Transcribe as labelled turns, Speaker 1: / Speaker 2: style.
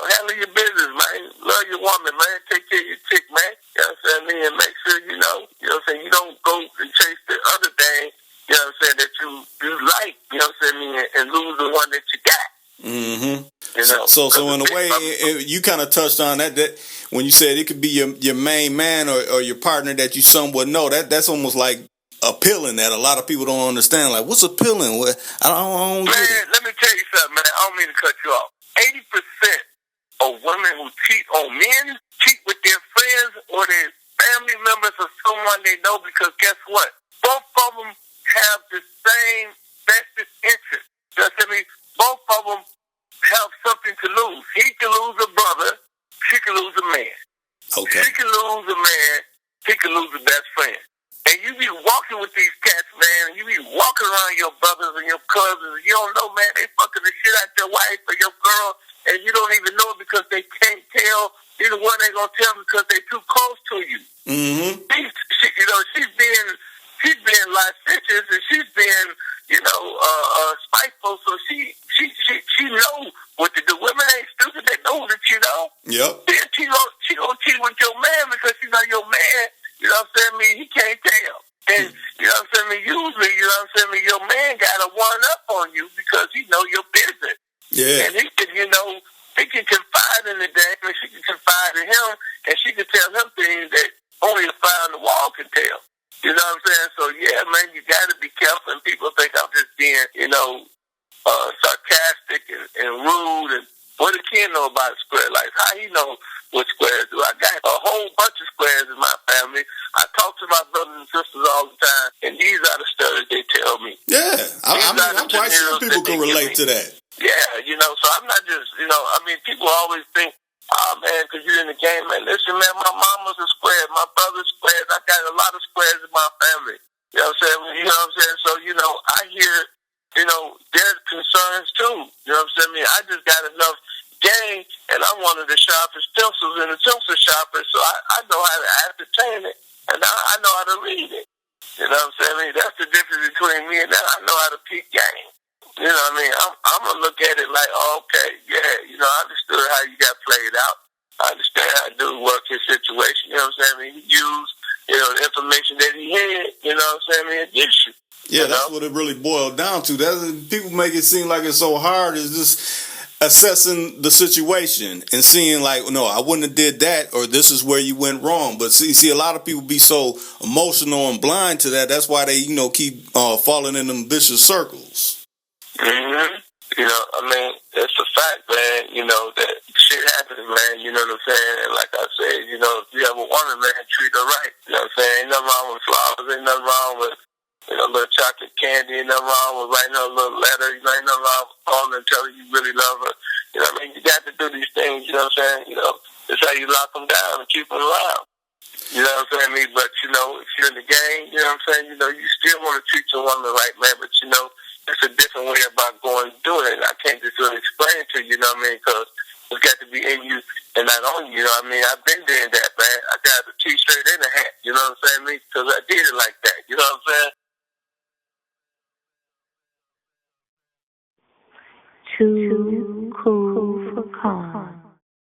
Speaker 1: Handle your business, man. Love your woman, man. Take care of your chick, man. You know what I'm saying? And make sure you know what I'm saying, you don't go and chase the other thing, you know what I'm saying, that you like, you know what I'm saying, and lose the one that you got.
Speaker 2: Mm-hmm.
Speaker 1: You know?
Speaker 2: So in a way, you kind of touched on that when you said it could be your main man or your partner that you somewhat know. That's almost like appealing that a lot of people don't understand. Like, what's appealing? What I don't
Speaker 1: man,
Speaker 2: get it.
Speaker 1: let me tell you something, man. I don't mean to cut you off. 80% of women who cheat on men cheat with their friends or their family members or someone they know, because guess what? Both of them have the same vested interest. Just I mean, both of them have something to lose. He can lose a brother. She can lose a man.
Speaker 2: Okay.
Speaker 1: She can lose a man. He can lose a best friend. And you be walking with these cats, man, and you be walking around your brothers and your cousins, and you don't know, man, they fucking the shit out your wife or your girl, and you don't even know it because they can't tell. Either one ain't gonna tell because they too close to you.
Speaker 2: Mm-hmm.
Speaker 1: She's being licentious, and she's being, spiteful, so she know what to do. Women ain't stupid, they know what to cheat on.
Speaker 2: Yep.
Speaker 1: Then she gonna cheat with your man because she know your man, you know what I'm saying, he can't tell. And, you know what I'm saying, usually, you know what I'm saying, your man got a one-up on you because he know your business.
Speaker 2: Yeah.
Speaker 1: And he can confide in the dame, and she can confide in him, and she can tell him things that only a fly on the wall can tell. You know what I'm saying? So, yeah, man, you got to be careful, and people think I'm just being, sarcastic and rude, and what does Ken know about square life? How he know what squares do? I got a whole bunch of squares in my family. I talk to my brothers and sisters all the time, and these are the stories they tell me.
Speaker 2: Yeah, I'm quite sure people can relate to that.
Speaker 1: Yeah, so I'm not just, people always think, oh, man, because you're in the game, man. Listen, man, my mama's a square, my brother's squares. I got a lot of squares in my family. You know what I'm saying? So, I hear, their concerns too. You know what I'm saying? I just got enough game, and I'm one of the sharpest pencils in the pencil shopper, so I know how to ascertain it, and I know how to read it. You know what I'm saying? That's the difference between me and them. I know how to peek game. You know what I mean? I'm going to look at it like, oh, okay, yeah, I understood how you got played out. I understand how to work his situation. You know what I'm saying? He used, the information that he had, you know what I'm saying, against you.
Speaker 2: Yeah, that's what it really boiled down to. People make it seem like it's so hard. It's just assessing the situation and seeing like, no, I wouldn't have did that, or this is where you went wrong. But see, a lot of people be so emotional and blind to that. That's why they, keep falling in them vicious circles.
Speaker 1: Mm-hmm. It's a fact, man, that shit happens, man, you know what I'm saying? And like I said, if you ever want a man, treat her right. You know what I'm saying? Ain't nothing wrong with flowers, ain't nothing wrong with, a little chocolate candy, ain't nothing wrong with writing her a little letter, ain't nothing wrong with calling and telling her you really love her. You know what I mean? You got to do these things, you know what I'm saying? It's how you lock them down and keep them around. You know what I'm saying? But, if you're in the game, you know what I'm saying? You still want to treat your woman the right, man, but, it's a different way about going and doing it. I can't just really explain it to you, you know what I mean? Because it's got to be in you and not on you, you know what I mean? I've been doing that, man. I got a t-shirt and a hat, you know what I'm saying? Because I did it like that, you know what I'm saying?
Speaker 3: Too cool for calm.